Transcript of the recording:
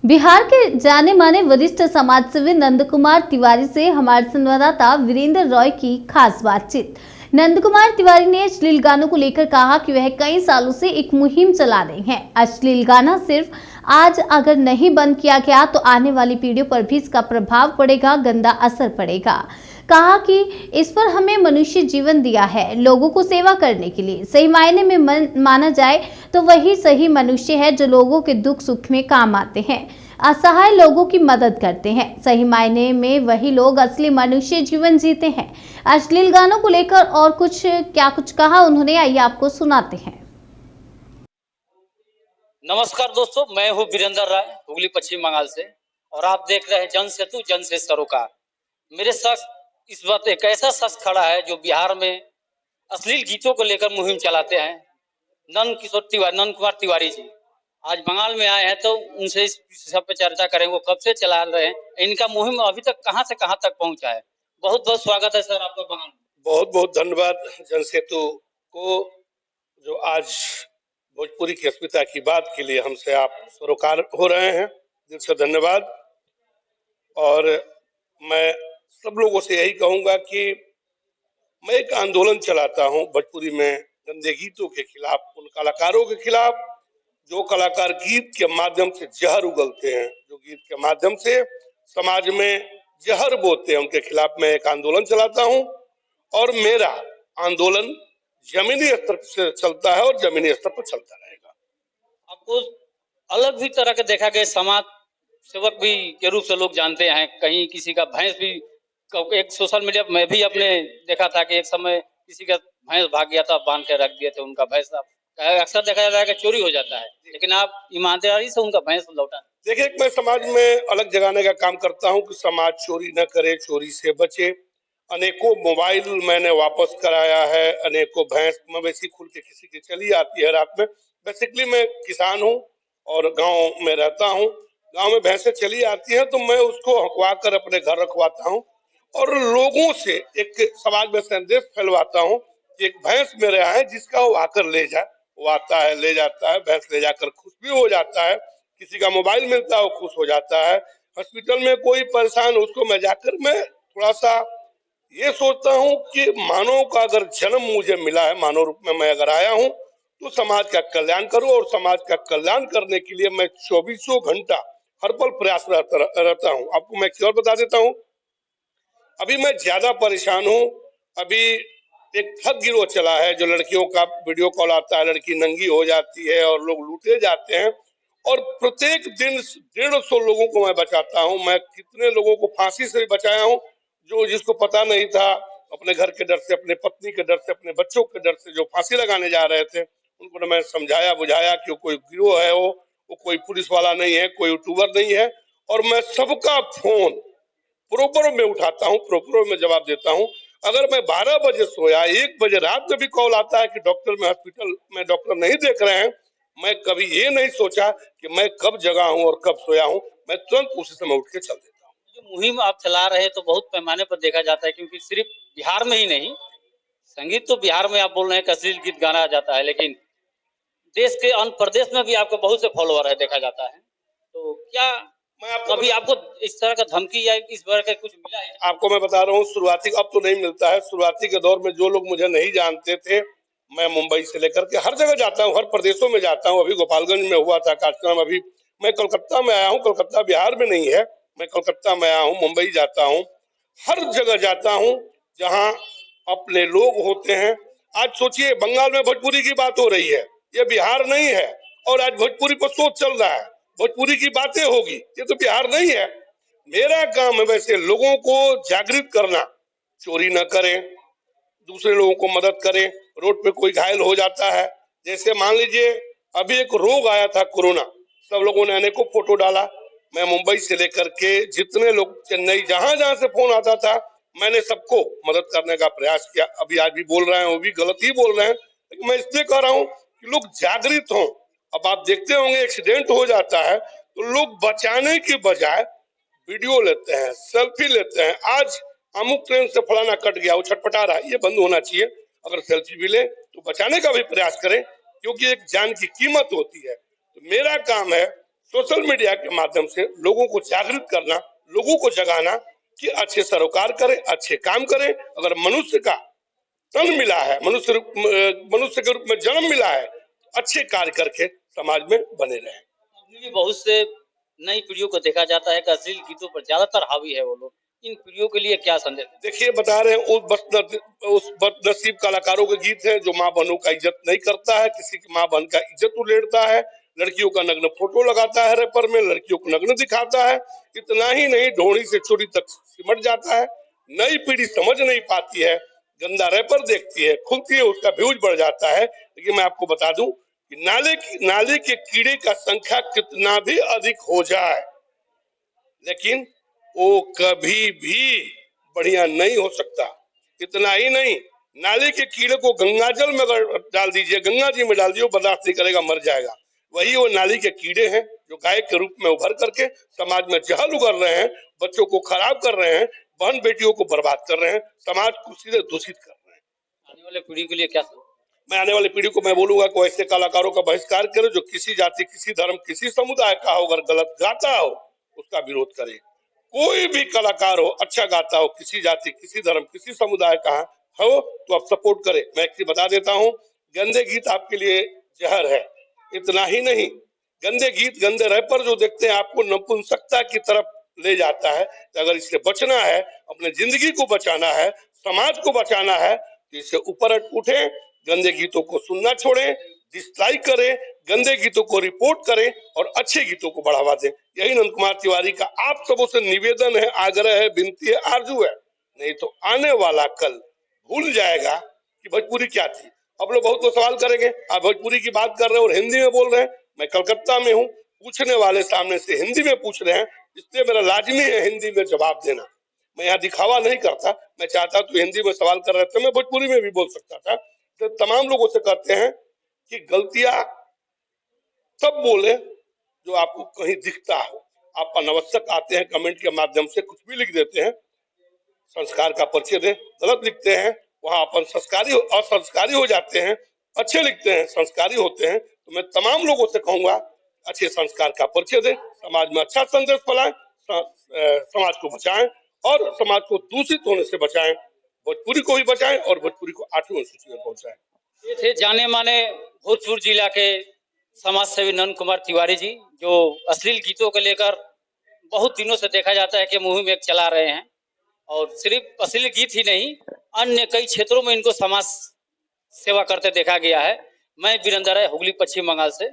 बिहार के जाने माने वरिष्ठ समाजसेवी नंद कुमार तिवारी से हमारे संवाददाता वीरेंद्र रॉय की खास बातचीत। नंद कुमार तिवारी ने अश्लील गानों को लेकर कहा कि वह कई सालों से एक मुहिम चला रहे हैं। अश्लील गाना सिर्फ आज अगर नहीं बंद किया गया तो आने वाली पीढ़ियों पर भी इसका प्रभाव पड़ेगा, गंदा असर पड़ेगा। कहा कि इस पर हमें मनुष्य जीवन दिया है लोगों को सेवा करने के लिए। सही मायने में माना जाए तो वही सही मनुष्य है जो लोगों के दुख सुख में काम आते हैं, असहाय लोगों की मदद करते हैं। सही मायने में वही लोग असली मनुष्य जीवन जीते हैं। अश्लील गानों को लेकर और कुछ कहा उन्होंने, आइए आपको सुनाते हैं। नमस्कार दोस्तों, मैं हूँ वीरेंद्र राय, हुगली पश्चिम बंगाल से, और आप देख रहे हैं जन सेतु जन से सरोकार। मेरे साथ इस वक्त एक ऐसा शख्स खड़ा है जो बिहार में अश्लील गीतों को लेकर मुहिम चलाते हैं। नंद कुमार तिवारी जी आज बंगाल में आए हैं, तो उनसे इस सब पे चर्चा करेंगे। वो कब से चला रहे हैं, इनका मुहिम अभी तक कहां से कहां तक पहुंचा है। बहुत बहुत स्वागत है सर आपका बंगाल में। बहुत बहुत धन्यवाद जन सेतु को, जो आज भोजपुरी की अस्मिता की बात के लिए हमसे आप सरोकार हो रहे हैं। दिल से धन्यवाद। और मैं सब लोगों से यही कहूंगा कि मैं एक आंदोलन चलाता हूं भोजपुरी में गंदे गीतों के खिलाफ, उन कलाकारों के खिलाफ जो कलाकार गीत के माध्यम से जहर उगलते हैं, जो गीत के माध्यम से समाज में जहर बोते हैं, उनके खिलाफ मैं एक आंदोलन चलाता हूं। और मेरा आंदोलन जमीनी स्तर से चलता है और जमीनी स्तर पर चलता रहेगा। आपको अलग भी तरह के देखा गया, समाज सेवक भी के रूप से लोग जानते हैं। कहीं किसी का भैंस भी, एक सोशल मीडिया में भी आपने देखा था कि एक समय किसी का भैंस भाग गया था, बांध के रख दिए थे उनका भैंस। अक्सर देखा जाता है कि चोरी हो जाता है, लेकिन आप ईमानदारी से उनका भैंस लौटा। देखिए, मैं समाज में अलग जगाने का काम करता हूं कि समाज चोरी न करे, चोरी से बचे। अनेकों मोबाइल मैंने वापस कराया है, अनेकों भैंस मवेशी खुल के किसी की चली आती है रात में। बेसिकली मैं किसान हूं और गांव में रहता हूं। गांव में भैंसें चली आती हैं तो मैं उसको हकवा कर अपने घर रखवाता हूं और लोगों से एक समाज में संदेश फैलवाता हूं कि एक भैंस मेरे यहाँ है जिसका वो आकर ले जाए। वो आता है, ले जाता है, भैंस ले जाकर खुश भी हो जाता है। किसी का मोबाइल मिलता है वो खुश हो जाता है। हॉस्पिटल में कोई परेशान, उसको मैं जाकर मैं थोड़ा सा ये सोचता हूँ कि मानव का अगर जन्म मुझे मिला है, मानव रूप में मैं अगर आया हूँ तो समाज का कल्याण करूँ। और समाज का कल्याण करने के लिए मैं 24 घंटा हर पल प्रयास रहता हूँ। आपको मैं और बता देता हूँ, अभी मैं ज्यादा परेशान हूँ। अभी एक ठग गिरोह चला है, जो लड़कियों का वीडियो कॉल आता है, लड़की नंगी हो जाती है और लोग लूटे जाते हैं। और प्रत्येक दिन 150 लोगों को मैं बचाता हूँ। मैं कितने लोगों को फांसी से बचाया हूँ, जो जिसको पता नहीं था, अपने घर के डर से, अपने पत्नी के डर से, अपने बच्चों के डर से जो फांसी लगाने जा रहे थे, उनको मैं समझाया बुझाया कि कोई गिरोह है, वो कोई पुलिस वाला नहीं है, कोई यूट्यूबर नहीं है। और मैं सबका फोन प्रोपर में उठाता हूँ, प्रोपर में जवाब देता हूँ। अगर मैं 12 बजे सोया, 1 बजे रात में भी कॉल आता है कि डॉक्टर में हॉस्पिटल में डॉक्टर नहीं देख रहे हैं, मैं कभी ये नहीं सोचा कि मैं कब जगा हूँ और कब सोया हूँ। मैं तुरंत उसी समय उठ के चल देता हूँ। जो मुहिम आप चला रहे हैं तो बहुत पैमाने पर देखा जाता है, क्योंकि सिर्फ बिहार में ही नहीं, संगीत तो बिहार में आप बोल रहे हैं अश्लील गीत गाना जाता है, लेकिन देश के अन्य प्रदेश में भी आपके बहुत से फॉलोअर है, देखा जाता है। तो क्या कभी आपको इस तरह का धमकी या इस तरह का कुछ मिला है? आपको मैं बता रहा हूँ, शुरुआती, अब तो नहीं मिलता है। शुरुआती के दौर में जो लोग मुझे नहीं जानते थे, मैं मुंबई से लेकर के हर जगह जाता हूँ, हर प्रदेशों में जाता हूँ। अभी गोपालगंज में हुआ था कार्यक्रम, अभी मैं कोलकाता में आया हूँ। कोलकाता बिहार में नहीं है, मैं कोलकाता में आया हूँ, मुंबई जाता हूँ, हर जगह जाता हूँ जहाँ अपने लोग होते हैं। आज सोचिए, बंगाल में भोजपुरी की बात हो रही है, ये बिहार नहीं है। और आज भोजपुरी पर शोध चल रहा है, भोजपुरी की बातें होगी, ये तो बिहार नहीं है। मेरा काम है वैसे लोगों को जागृत करना, चोरी न करें, दूसरे लोगों को मदद करें। रोड पे कोई घायल हो जाता है, जैसे मान लीजिए अभी एक रोग आया था कोरोना, सब लोगों ने अनेकों फोटो डाला। मैं मुंबई से लेकर के जितने लोग, चेन्नई, जहां जहां से फोन आता था, मैंने सबको मदद करने का प्रयास किया। अभी आज भी बोल रहे हैं, वो भी गलत ही बोल रहे हैं, लेकिन मैं इसलिए कह रहा हूँ कि लोग जागृत हों। अब आप देखते होंगे, एक्सीडेंट हो जाता है तो लोग बचाने के बजाय वीडियो लेते हैं, सेल्फी लेते हैं। आज अमुक ट्रेन से फलाना कट गया, वो छटपटा रहा है, ये बंद होना चाहिए। अगर सेल्फी भी ले तो बचाने का भी प्रयास करें, क्योंकि एक जान की कीमत होती है। तो मेरा काम है सोशल मीडिया के माध्यम से लोगों को जागृत करना, लोगों को जगाना कि अच्छे सरोकार करें, अच्छे काम करें। अगर मनुष्य का तन मिला है, मनुष्य के रूप में जन्म मिला है, तो अच्छे कार्य करके समाज में बने रहे। अभी भी बहुत से नई पीढ़ियों को देखा जाता है कि अश्लील गीतों पर ज्यादातर हावी है वो लोग। इन पीढ़ियों के लिए क्या संदेश? देखिए, बता रहे हैं उस बदनसीब कलाकारों के गीत हैं जो माँ बहनों का इज्जत नहीं करता है, किसी की माँ बहन का इज्जत उड़ेड़ता है, लड़कियों का नग्न फोटो लगाता है रैपर में, लड़कियों को नग्न दिखाता है। इतना ही नहीं, ढोड़ी से चोरी तक सिमट जाता है। नई पीढ़ी समझ नहीं पाती है, गंदा रैपर देखती है, खुलती है, उसका व्यूज बढ़ जाता है। लेकिन मैं आपको बता दूं कि नाले के कीड़े का संख्या कितना भी अधिक हो जाए, लेकिन वो कभी भी बढ़िया नहीं हो सकता। इतना ही नहीं, नाले के कीड़े को गंगा जल में अगर डाल दीजिए, गंगा जी में डाल दिए, बर्दाश्त नहीं करेगा, मर जाएगा। वही वो नाली के कीड़े हैं जो गाय के रूप में उभर करके समाज में जहल उगल रहे हैं, बच्चों को खराब कर रहे हैं, बहन बेटियों को बर्बाद कर रहे हैं, समाज को सीधे दूषित कर रहे हैं। आने वाले पीढ़ी के लिए क्या? मैं आने वाली पीढ़ी को मैं बोलूंगा कि ऐसे कलाकारों का बहिष्कार करे जो किसी जाति, किसी धर्म, किसी समुदाय का हो, अगर गलत गाता हो उसका विरोध करे। कोई भी कलाकार हो, अच्छा गाता हो, किसी जाति, किसी धर्म, किसी समुदाय का हो, तो आप सपोर्ट करें। मैं एक चीज बता देता हूँ, गंदे गीत आपके लिए जहर है। इतना ही नहीं, गंदे गीत, गंदे रैपर जो देखते हैं आपको नपुंसकता की तरफ ले जाता है। तो अगर इससे बचना है, अपने जिंदगी को बचाना है, समाज को बचाना है, तो इससे ऊपर उठे, गंदे गीतों को सुनना छोड़ें, डिसलाइक करें, गंदे गीतों को रिपोर्ट करें और अच्छे गीतों को बढ़ावा दें। यही नंद कुमार तिवारी का आप सबों से निवेदन है, आग्रह है, विनती है, आरजू है। नहीं तो आने वाला कल भूल जाएगा कि भोजपुरी क्या थी। अब लोग बहुत सवाल करेंगे, आप भोजपुरी की बात कर रहे हैं और हिंदी में बोल रहे हैं। मैं कलकत्ता में हूँ, पूछने वाले सामने से हिंदी में पूछ रहे हैं, इसलिए मेरा लाजमी है हिंदी में जवाब देना। मैं यहाँ दिखावा नहीं करता, मैं चाहता तो हिंदी में सवाल कर रहे थे, मैं भोजपुरी में भी बोल सकता था। तो तमाम लोगों से कहते हैं कि गलतियां सब बोले जो आपको कहीं दिखता हो। आप अनावश्यक आते हैं, कमेंट के माध्यम से कुछ भी लिख देते हैं, संस्कार का परिचय दे, गलत लिखते हैं, वहां अपन असंस्कारी हो जाते हैं। अच्छे लिखते हैं, संस्कारी होते हैं। तो मैं तमाम लोगों से कहूंगा, अच्छे संस्कार का परिचय दे, समाज में अच्छा संदेश फैलाएं, समाज को बचाएं और समाज को दूषित होने से बचाएं, भोजपुरी को भी बचाएं और भोजपुरी को 8वीं अनुसूची में पहुंचाएं। ये थे जाने माने भोजपुर जिला के समाज सेवी नंद कुमार तिवारी जी, जो अश्लील गीतों को लेकर बहुत दिनों से देखा जाता है कि मुहिम एक चला रहे हैं। और सिर्फ अश्लील गीत ही नहीं, अन्य कई क्षेत्रों में इनको समाज सेवा करते देखा गया है। मैं वीरेंद्र राय, हुगली, पश्चिम बंगाल से।